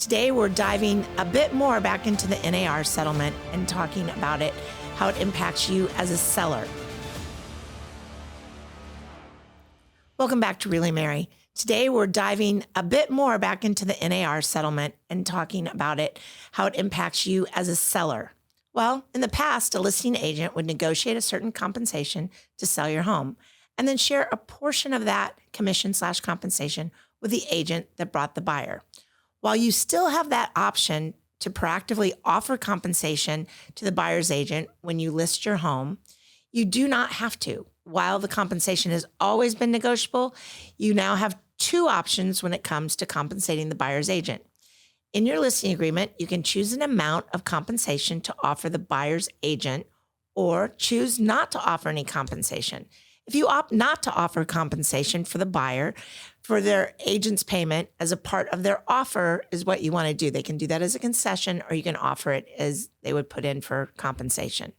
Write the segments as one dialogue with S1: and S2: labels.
S1: Today, we're diving a bit more back into the NAR settlement and talking about it, how it impacts you as a seller. Welcome back to Really Mary. Today, we're diving a bit more back into the NAR settlement and talking about it, how it impacts you as a seller. Well, in the past, a listing agent would negotiate a certain compensation to sell your home and then share a portion of that commission/compensation with the agent that brought the buyer. While you still have that option to proactively offer compensation to the buyer's agent when you list your home, you do not have to. While the compensation has always been negotiable, you now have two options when it comes to compensating the buyer's agent. In your listing agreement, you can choose an amount of compensation to offer the buyer's agent or choose not to offer any compensation. If you opt not to offer compensation for the buyer for their agent's payment as a part of their offer is what you want to do. They can do that as a concession, or you can offer it as they would put in for compensation.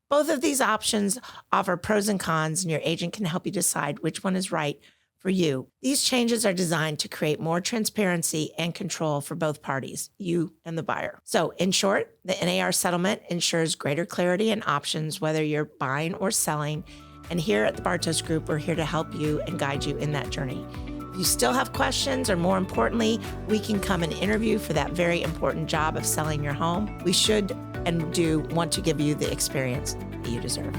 S1: Both of these options offer pros and cons, and your agent can help you decide which one is right for you. These changes are designed to create more transparency and control for both parties, you and the buyer. So in short, the NAR settlement ensures greater clarity and options whether you're buying or selling. And here at the Bartos Group, we're here to help you and guide you in that journey. If you still have questions, or more importantly, we can come and interview for that very important job of selling your home. We should and do want to give you the experience that you deserve.